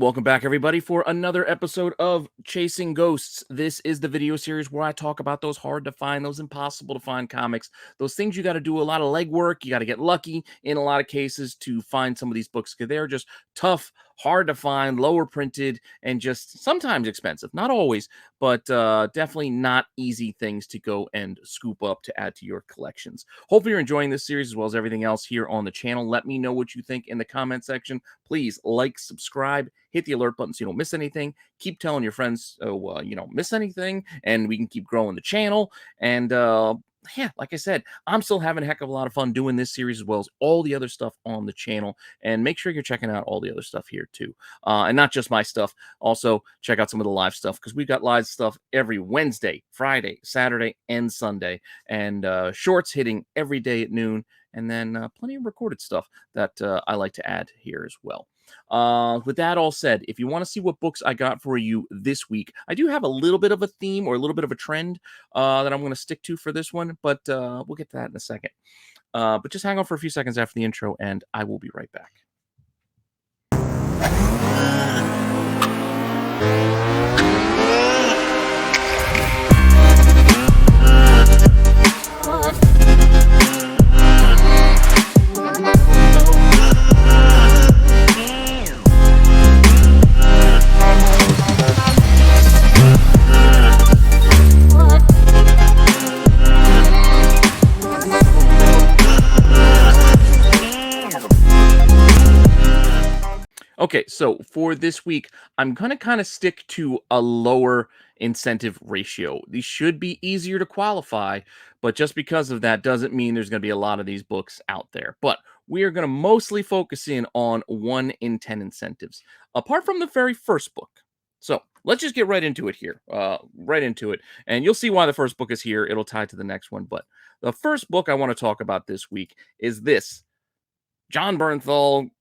welcome back everybody for another episode of Chasing Ghosts. This is the video series where I talk about those hard to find, those impossible to find comics, those things you got to do a lot of legwork, you got to get lucky in a lot of cases to find some of these books because they're just tough, hard to find, lower printed, and just sometimes expensive. Not always, but definitely not easy things to go and scoop up to add to your collections. Hopefully you're enjoying this series as well as everything else here on the channel. Let me know what you think in the comment section. Please like, subscribe, hit the alert button so you don't miss anything. Keep telling your friends so you don't miss anything, and we can keep growing the channel. And yeah, like I said, I'm still having a heck of a lot of fun doing this series as well as all the other stuff on the channel. And make sure you're checking out all the other stuff here too. And not just my stuff. Also, check out some of the live stuff because we've got live stuff every Wednesday, Friday, Saturday, and Sunday. And shorts hitting every day at noon. And then plenty of recorded stuff that I like to add here as well. With that all said, if you want to see what books I got for you this week, I do have a little bit of a theme or a little bit of a trend that I'm going to stick to for this one, but we'll get to that in a second. But just hang on for a few seconds after the intro, and I will be right back. Okay, so for this week, I'm going to kind of stick to a lower incentive ratio. These should be easier to qualify, but just because of that doesn't mean there's going to be a lot of these books out there. But we are going to mostly focus in on 1 in 10 incentives, apart from the very first book. So let's just get right into it here, and you'll see why the first book is here. It'll tie to the next one, but the first book I want to talk about this week is this John Bernthal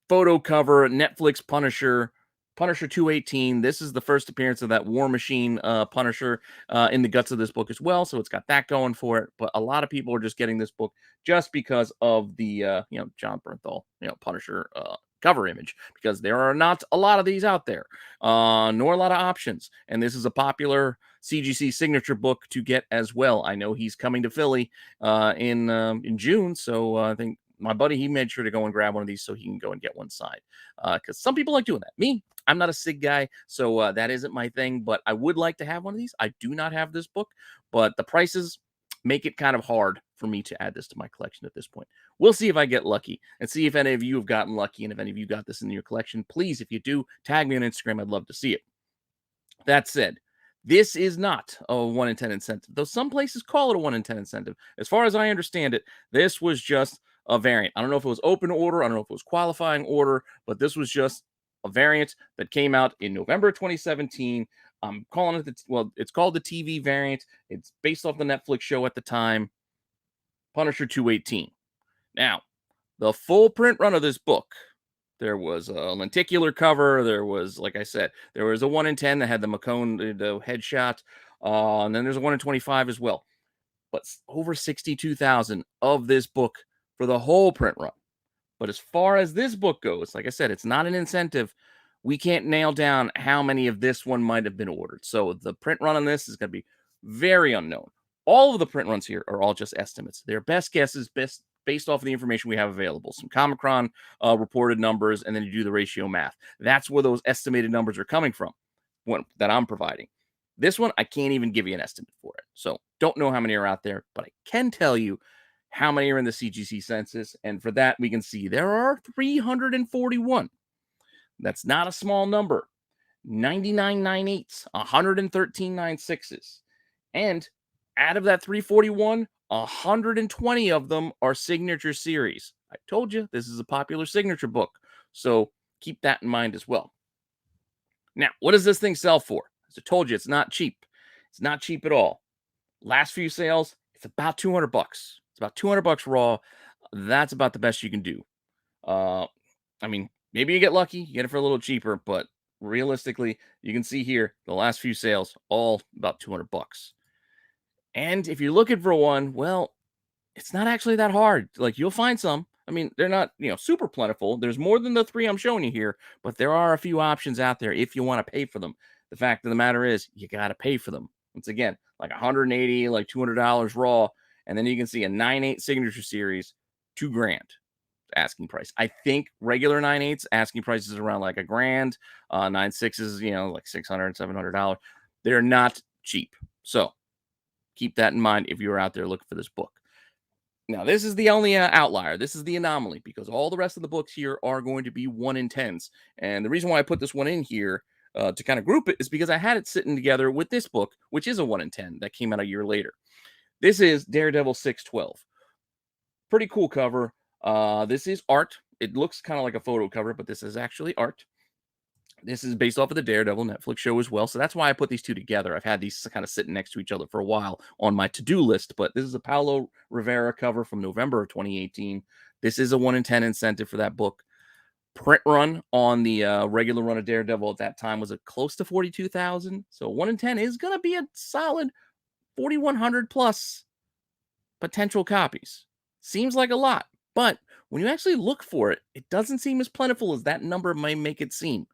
photo cover, Netflix Punisher 218. This is the first appearance of that War Machine Punisher in the guts of this book as well. So it's got that going for it. But a lot of people are just getting this book just because of the John Bernthal Punisher cover image, because there are not a lot of these out there, nor a lot of options. And this is a popular CGC signature book to get as well. I know he's coming to Philly in June, so I think my buddy, he made sure to go and grab one of these so he can go and get one signed. Because some people like doing that. Me, I'm not a SIG guy, so that isn't my thing. But I would like to have one of these. I do not have this book, but the prices make it kind of hard for me to add this to my collection at this point. We'll see if I get lucky and see if any of you have gotten lucky. And if any of you got this in your collection, please, if you do, tag me on Instagram. I'd love to see it. That said, this is not a 1 in 10 incentive, though some places call it a 1 in 10 incentive. As far as I understand it, this was just a variant. I don't know if it was open order. I don't know if it was qualifying order, but this was just a variant that came out in November 2017. I'm calling it, it's called the TV variant. It's based off the Netflix show at the time, Punisher 218. Now, the full print run of this book, there was a lenticular cover. There was, like I said, there was a 1 in 10 that had the McCone the headshot. And then there's a 1 in 25 as well. But over 62,000 of this book for the whole print run. But as far as this book goes, like I said, it's not an incentive. We can't nail down how many of this one might have been ordered. So the print run on this is going to be very unknown. All of the print runs here are all just estimates. They're best guesses, based off of the information we have available. Some Comic-Con reported numbers, and then you do the ratio math. That's where those estimated numbers are coming from that I'm providing. This one, I can't even give you an estimate for it. So don't know how many are out there, but I can tell you how many are in the CGC census. And for that, we can see there are 341. That's not a small number. 99 9/8s, 113 9/6s. And out of that 341, 120 of them are signature series. I told you this is a popular signature book, so keep that in mind as well. Now, what does this thing sell for? As I told you, it's not cheap. It's not cheap at all. Last few sales, it's about $200. It's about $200 raw. That's about the best you can do. I mean, maybe you get lucky, you get it for a little cheaper, but realistically, you can see here the last few sales, all about $200. And if you're looking for one, well, it's not actually that hard. Like, you'll find some. I mean, they're not, super plentiful. There's more than the 3 I'm showing you here, but there are a few options out there if you want to pay for them. The fact of the matter is, you got to pay for them. Once again, like 180, like $200 raw, and then you can see a 9/8 signature series, 2 grand asking price. I think regular 9/8 asking price is around like a grand. 9/6s, like $600, $700. They're not cheap. So keep that in mind if you're out there looking for this book. Now, this is the only outlier. This is the anomaly because all the rest of the books here are going to be 1 in 10s. And the reason why I put this one in here to kind of group it is because I had it sitting together with this book, which is a 1 in 10 that came out a year later. This is Daredevil 612. Pretty cool cover. This is art. It looks kind of like a photo cover, but this is actually art. This is based off of the Daredevil Netflix show as well. So that's why I put these two together. I've had these kind of sitting next to each other for a while on my to-do list, but this is a Paulo Rivera cover from November of 2018. This is a 1 in 10 incentive for that book. Print run on the regular run of Daredevil at that time was close to 42,000. So 1 in 10 is going to be a solid 4,100 plus potential copies. Seems like a lot, but when you actually look for it, it doesn't seem as plentiful as that number might make it seem.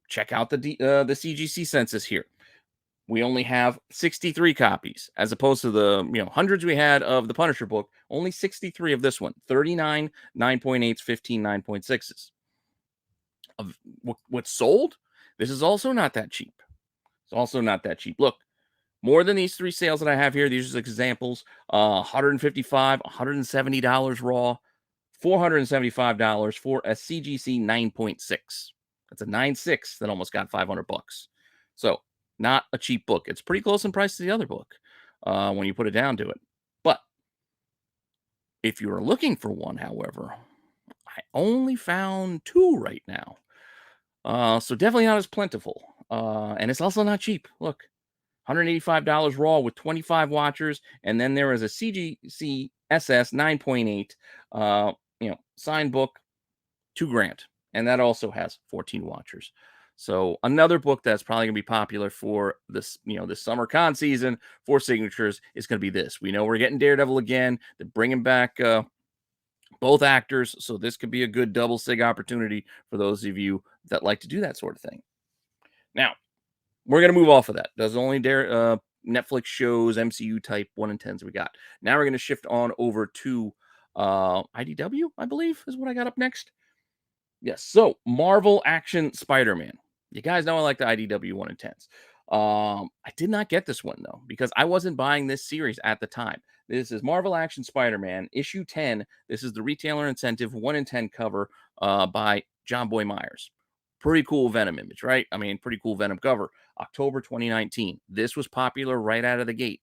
Check out the CGC census here. We only have 63 copies as opposed to the hundreds we had of the Punisher book. Only 63 of this one. 39 9.8s, 15 9.6s. Of what's sold, this is also not that cheap. It's also not that cheap. Look, more than these 3 sales that I have here. These are examples. $155, $170 raw, $475 for a CGC 9.6. That's a 9.6 that almost got $500. So not a cheap book. It's pretty close in price to the other book when you put it down to it. But if you are looking for one, however, I only found 2 right now. So definitely not as plentiful. And it's also not cheap. Look, $185 raw with 25 watchers. And then there is a CGC SS 9.8, signed book, 2 grand. And that also has 14 watchers. So another book that's probably going to be popular for this, this summer con season for signatures is going to be this. We know we're getting Daredevil again. They're bringing back both actors. So this could be a good double sig opportunity for those of you that like to do that sort of thing. Now, we're going to move off of that. Those only Netflix shows, MCU type 1 in 10s we got. Now we're going to shift on over to IDW, I believe, is what I got up next. Yes, so Marvel Action Spider-Man. You guys know I like the IDW 1 in 10s. I did not get this one, though, because I wasn't buying this series at the time. This is Marvel Action Spider-Man, issue 10. This is the retailer incentive 1 in 10 cover by John Boy Myers. Pretty cool Venom image, right? I mean, pretty cool Venom cover. October 2019. This was popular right out of the gate.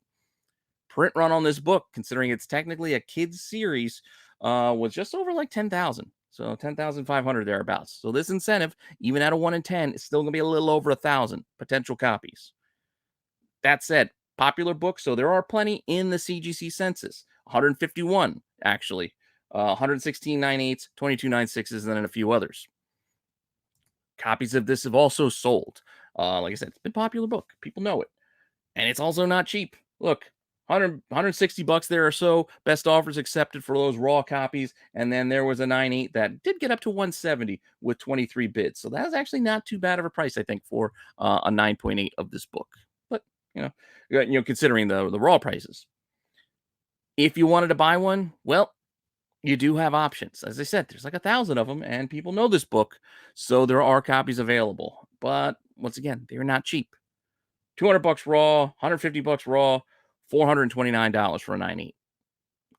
Print run on this book, considering it's technically a kid's series, was just over like 10,000. So 10,500 thereabouts. So this incentive, even at a 1 in 10, is still going to be a little over 1,000 potential copies. That said, popular book, so there are plenty in the CGC census. 151, actually. 116 9/8s, 22 9/6s, and then a few others. Copies of this have also sold. Like I said, it's been a popular book. People know it. And it's also not cheap. Look, 160 bucks there or so. Best offers accepted for those raw copies. And then there was a 9/8 that did get up to 170 with 23 bids. So that's actually not too bad of a price, I think, for a 9.8 of this book. But, considering the raw prices. If you wanted to buy one, well, you do have options. As I said, there's like 1,000 of them, and people know this book. So there are copies available. But once again, they're not cheap. $200 raw, $150 raw, $429 for a 9/8.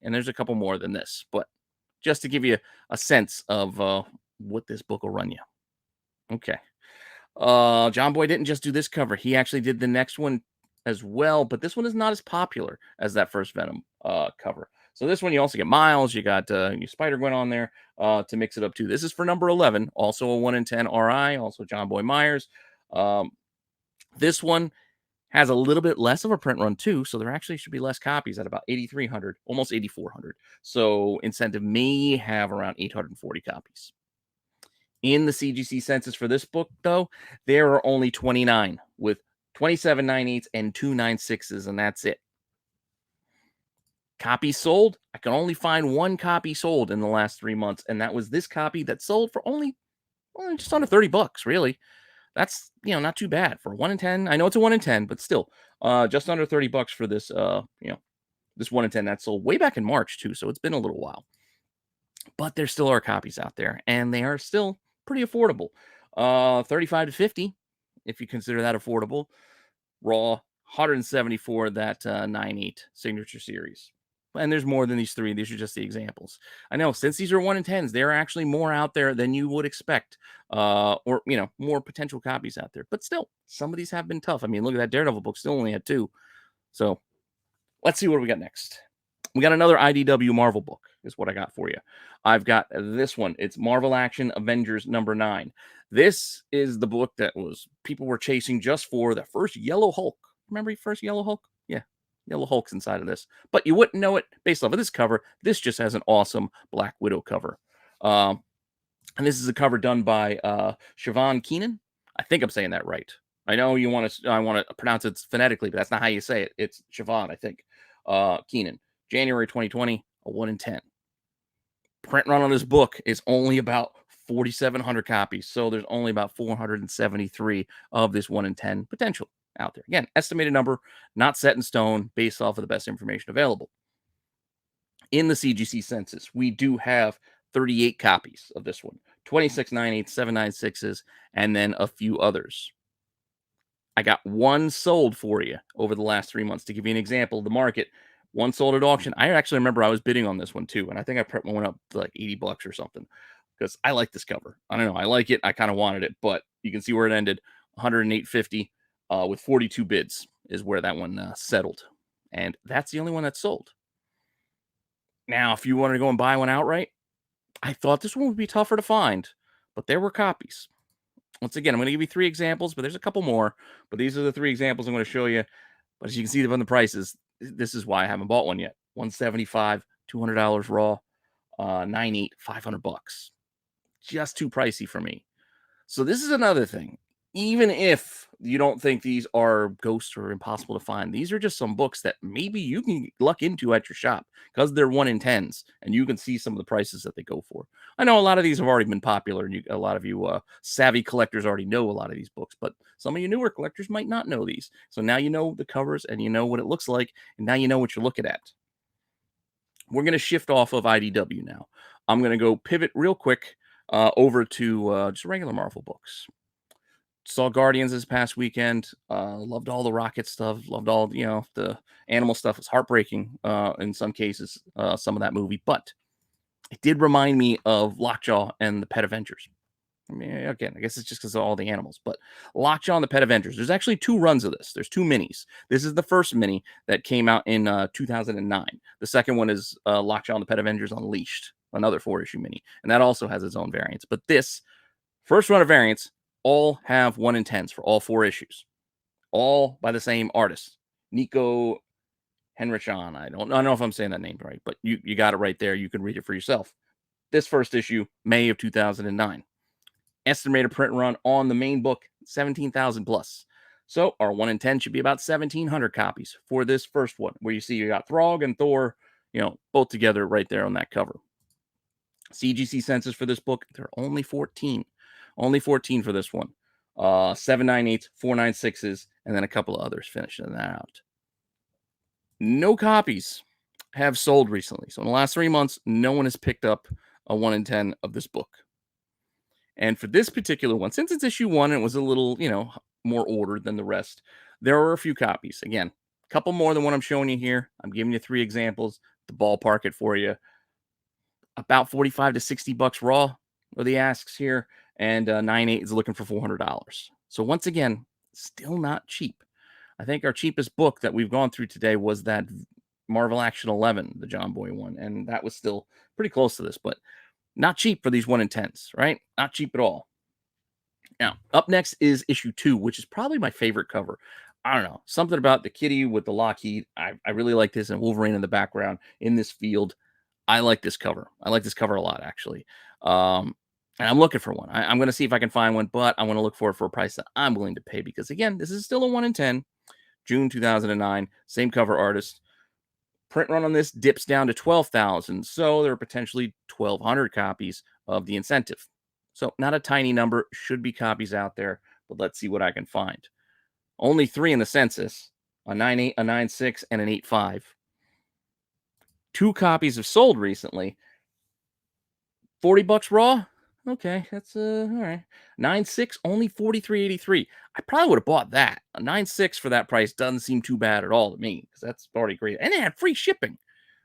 And there's a couple more than this, but just to give you a sense of what this book will run you. Okay. John Boy didn't just do this cover. He actually did the next one as well, but this one is not as popular as that first Venom cover. So this one, you also get Miles. You got your Spider-Gwen on there to mix it up too. This is for number 11, also a 1 in 10 RI, also John Boy Myers. This one has a little bit less of a print run too, so there actually should be less copies at about 8,300, almost 8,400. So incentive may have around 840 copies. In the CGC census for this book, though, there are only 29 with 27 9/8s and 2 9/6s, and that's it. Copies sold, I can only find one copy sold in the last 3 months, and that was this copy that sold for only just under $30, really. That's, not too bad for a 1 in 10. I know it's a 1 in 10, but still, just under $30 for this, this 1 in 10 that sold way back in March too, so it's been a little while. But there still are copies out there, and they are still pretty affordable. 35 to 50, if you consider that affordable. Raw, 174 that 9.8 signature series. And there's more than these three. These are just the examples. I know since these are 1 in 10s, there are actually more out there than you would expect, or more potential copies out there. But still, some of these have been tough. I mean, look at that Daredevil book; still only had 2. So let's see what we got next. We got another IDW Marvel book, is what I got for you. I've got this one. It's Marvel Action Avengers number 9. This is the book that people were chasing just for the first Yellow Hulk. Remember first Yellow Hulk? Yeah, Yellow Hulk's inside of this. But you wouldn't know it based off of this cover. This just has an awesome Black Widow cover. And this is a cover done by Siobhan Keenan. I think I'm saying that right. I know I want to pronounce it phonetically, but that's not how you say it. It's Siobhan, I think. Keenan. January 2020, a 1 in 10. Print run on this book is only about 4,700 copies. So there's only about 473 of this 1 in 10 potential out there. Again, estimated number, not set in stone, based off of the best information available. In the CGC census, we do have 38 copies of this one, 26 9/8, 7 9/6s, and then a few others. I got one sold for you over the last 3 months. To give you an example, the market, one sold at auction. I actually remember I was bidding on this one too, and I think I put one up to like $80 or something because I like this cover. I don't know, I like it. I kind of wanted it, but you can see where it ended, 108.50 with 42 bids is where that one settled, and that's the only one that's sold. Now, if you wanted to go and buy one outright, I thought this one would be tougher to find, but there were copies. Once again, I'm going to give you 3 examples, but there's a couple more. But these are the 3 examples I'm going to show you. But as you can see from the prices, this is why I haven't bought one yet. $175, $200 raw, 9.8, $500. Just too pricey for me. So this is another thing. Even if you don't think these are ghosts or impossible to find, these are just some books that maybe you can luck into at your shop because they're 1 in 10s, and you can see some of the prices that they go for. I know a lot of these have already been popular, and a lot of you savvy collectors already know a lot of these books, but some of you newer collectors might not know these. So now you know the covers, and you know what it looks like, and now you know what you're looking at. We're going to shift off of IDW now. I'm going to go pivot real quick over to just regular Marvel books. Saw Guardians this past weekend. Loved all the rocket stuff. Loved all the animal stuff. It's heartbreaking in some cases, some of that movie, but it did remind me of Lockjaw and the Pet Avengers. I mean, again, I guess it's just because of all the animals, but Lockjaw and the Pet Avengers. There's actually 2 runs of this. There's 2 minis. This is the first mini that came out in 2009. The second one is Lockjaw and the Pet Avengers Unleashed, another 4-issue mini, and that also has its own variants. But this first run of variants all have 1 in 10s for all 4 issues, all by the same artist, Nico Henrichon. I don't know if I'm saying that name right, but you got it right there. You can read it for yourself. This first issue, May of 2009. Estimated print run on the main book, 17,000 plus. So our 1 in 10 should be about 1,700 copies for this first one, where you see you got Throg and Thor, both together right there on that cover. CGC census for this book, there are only 14. Only 14 for this one. 7 9/8, 4 9/6s, and then a couple of others finishing that out. No copies have sold recently. So in the last 3 months, no one has picked up a 1 in 10 of this book. And for this particular one, since it's issue 1 and it was a little, more ordered than the rest, there are a few copies. Again, a couple more than what I'm showing you here. I'm giving you 3 examples to ballpark it for you. About 45 to $60 raw are the asks here, and 9.8 is looking for $400. So once again, still not cheap. I think our cheapest book that we've gone through today was that Marvel Action 11, the John Boy one, and that was still pretty close to this, but not cheap for these 1 in 10s, right? Not cheap at all. Now, up next is issue 2, which is probably my favorite cover. I don't know, something about the kitty with the Lockheed. I really like this, and Wolverine in the background in this field. I like this cover. I like this cover a lot, actually. And I'm looking for one. I'm going to see if I can find one, but I want to look for it for a price that I'm willing to pay because, again, this is still a 1 in 10. June 2009, same cover artist. Print run on this dips down to 12,000, so there are potentially 1,200 copies of the incentive. So not a tiny number, should be copies out there, but let's see what I can find. Only 3 in the census, a 9.8, a 9.6, and an 8.5. 2 copies have sold recently. $40 raw? Okay, that's all right. 9.6, only 43.83. I probably would have bought that. A 9.6 for that price doesn't seem too bad at all to me, because that's already great. And it had free shipping.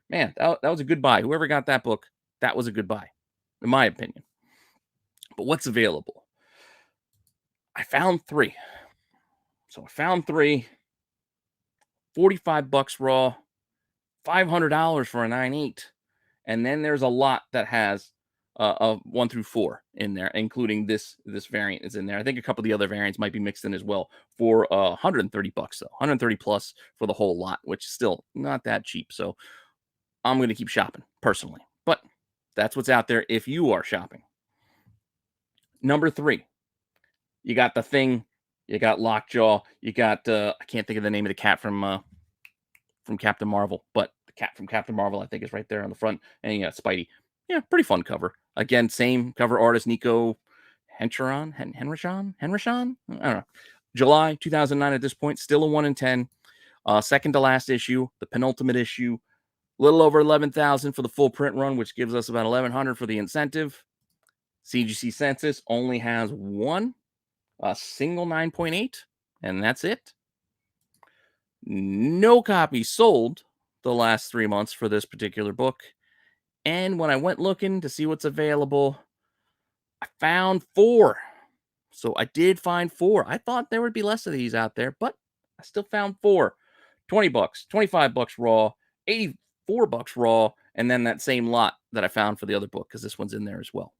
Man, that was a good buy. Whoever got that book, that was a good buy, in my opinion. But what's available? I found 3. So I found 3, $45 raw, $500 for a 9.8. And then there's a lot that has 1 through 4 in there, including this variant is in there. I think a couple of the other variants might be mixed in as well for $130 though, 130 plus for the whole lot, which is still not that cheap. So I'm going to keep shopping personally, but that's what's out there if you are shopping. Number 3, you got The Thing, you got Lockjaw, you got I can't think of the name of the cat from Captain Marvel, but the cat from Captain Marvel I think is right there on the front, and you got Spidey. Yeah, pretty fun cover. Again, same cover artist, Nico Henrichan. I don't know. July 2009 at this point, still a 1 in 10. Second to last issue, the penultimate issue. A little over 11,000 for the full print run, which gives us about 1,100 for the incentive. CGC Census only has 1, a single 9.8, and that's it. No copies sold the last 3 months for this particular book. And when I went looking to see what's available, I found 4. So I did find 4. I thought there would be less of these out there, but I still found 4. $20, $25 raw, $84 raw, and then that same lot that I found for the other book, because this one's in there as well.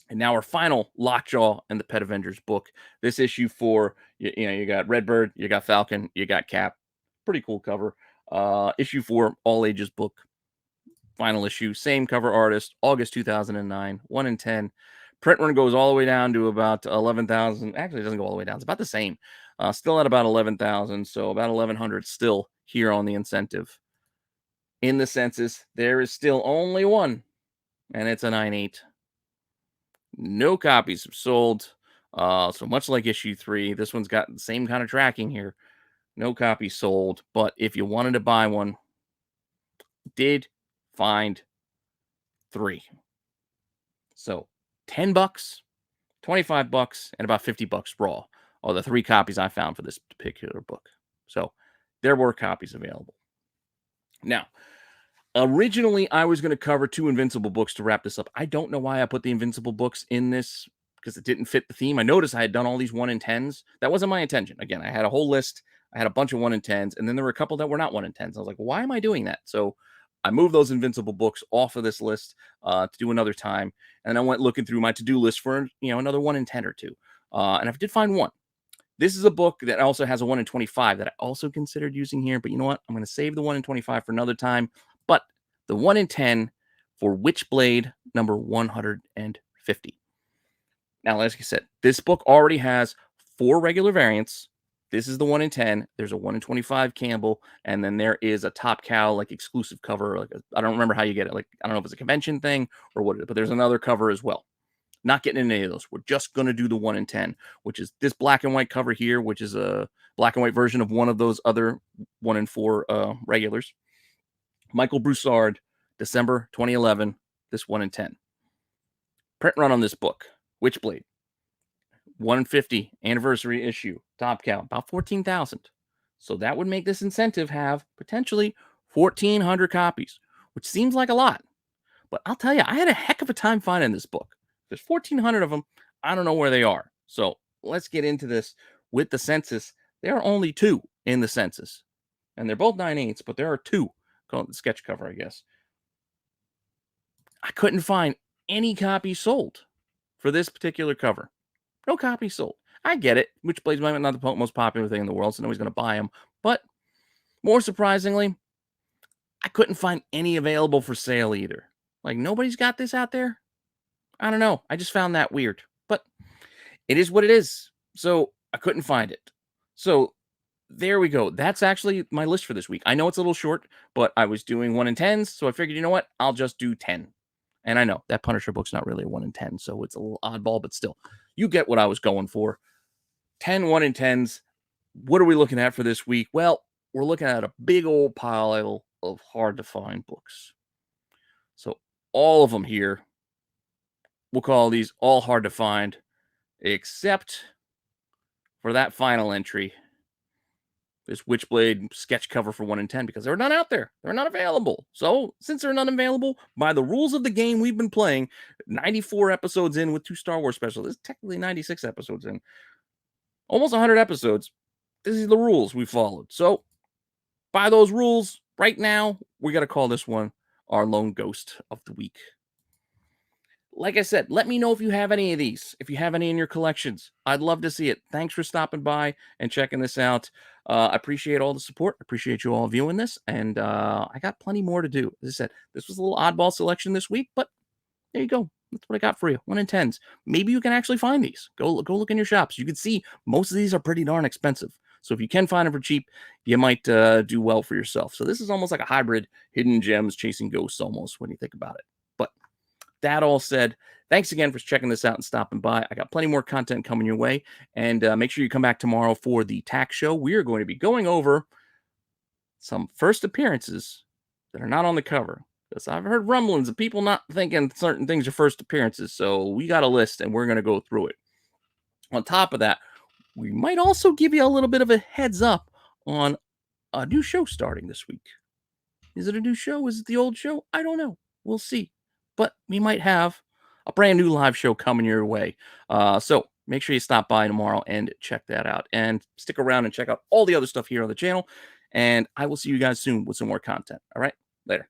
And now our final Lockjaw and the Pet Avengers book. This issue 4, you got Redbird, you got Falcon, you got Cap. Pretty cool cover. Issue 4, all ages book. Final issue, same cover artist, August 2009, 1 in 10. Print run goes all the way down to about 11,000. Actually, it doesn't go all the way down. It's about the same. Still at about 11,000. So about 1,100 still here on the incentive. In the census, there is still only 1, and it's a 9.8. No copies have sold. So much like issue 3, this one's got the same kind of tracking here. No copies sold. But if you wanted to buy one, did find 3. So $10, $25, and about $50 raw are the 3 copies I found for this particular book. So there were copies available. Now, originally I was going to cover 2 Invincible books to wrap this up. I don't know why I put the Invincible books in this, because it didn't fit the theme. I noticed I had done all these 1 in 10s. That wasn't my intention. Again, I had a whole list. I had a bunch of 1 in 10s, and then there were a couple that were not 1 in 10s. I was like, why am I doing that? So I moved those Invincible books off of this list to do another time. And I went looking through my to-do list for, another 1 in 10 or 2. And I did find 1. This is a book that also has a 1 in 25 that I also considered using here. But you know what? I'm going to save the 1 in 25 for another time. But the 1 in 10 for Witchblade number 150. Now, as I said, this book already has 4 regular variants. This is the 1 in 10. There's a 1 in 25 Campbell, and then there is a Top Cow like exclusive cover. I don't remember how you get it. I don't know if it's a convention thing or what, but there's another cover as well. Not getting into any of those. We're just going to do the 1 in 10, which is this black and white cover here, which is a black and white version of one of those other 1 in 4 regulars. Michael Broussard, December 2011, this 1 in 10. Print run on this book, Witchblade. 150 anniversary issue, Top Cow, about 14,000. So that would make this incentive have potentially 1,400 copies, which seems like a lot. But I'll tell you, I had a heck of a time finding this book. There's 1,400 of them. I don't know where they are. So let's get into this with the census. There are only 2 in the census, and they're both 9/8, but there are 2. Call it the sketch cover, I guess. I couldn't find any copies sold for this particular cover. No copies sold. I get it. Witchblade's not the most popular thing in the world, so nobody's going to buy them. But more surprisingly, I couldn't find any available for sale either. Like, nobody's got this out there? I don't know. I just found that weird. But it is what it is. So I couldn't find it. So there we go. That's actually my list for this week. I know it's a little short, but I was doing 1 in 10s, so I figured, you know what? I'll just do 10. And I know that Punisher book's not really a 1 in 10, so it's a little oddball, but still, you get what I was going for. 10 1 in 10s. What are we looking at for this week? Well, we're looking at a big old pile of hard to find books. So all of them here, we'll call these all hard to find, except for that final entry, this Witchblade sketch cover for 1 in 10, because there are none out there. They're not available. So since they're not available, by the rules of the game we've been playing, 94 episodes in with 2 Star Wars specials, this is technically 96 episodes in, almost 100 episodes. This is the rules we followed. So by those rules, right now, we got to call this one our lone ghost of the week. Like I said, let me know if you have any of these, if you have any in your collections. I'd love to see it. Thanks for stopping by and checking this out. I appreciate all the support. I appreciate you all viewing this, and I got plenty more to do. As I said, this was a little oddball selection this week, but there you go. That's what I got for you. 1 in 10s. Maybe you can actually find these. Go look in your shops. You can see most of these are pretty darn expensive. So if you can find them for cheap, you might do well for yourself. So this is almost like a hybrid hidden gems chasing ghosts almost when you think about it. But that all said, thanks again for checking this out and stopping by. I got plenty more content coming your way. And make sure you come back tomorrow for the tax show. We are going to be going over some first appearances that are not on the cover. Because I've heard rumblings of people not thinking certain things are first appearances. So we got a list and we're going to go through it. On top of that, we might also give you a little bit of a heads up on a new show starting this week. Is it a new show? Is it the old show? I don't know. We'll see. But we might have a brand new live show coming your way. So make sure you stop by tomorrow and check that out. And stick around and check out all the other stuff here on the channel. And I will see you guys soon with some more content. All right? Later.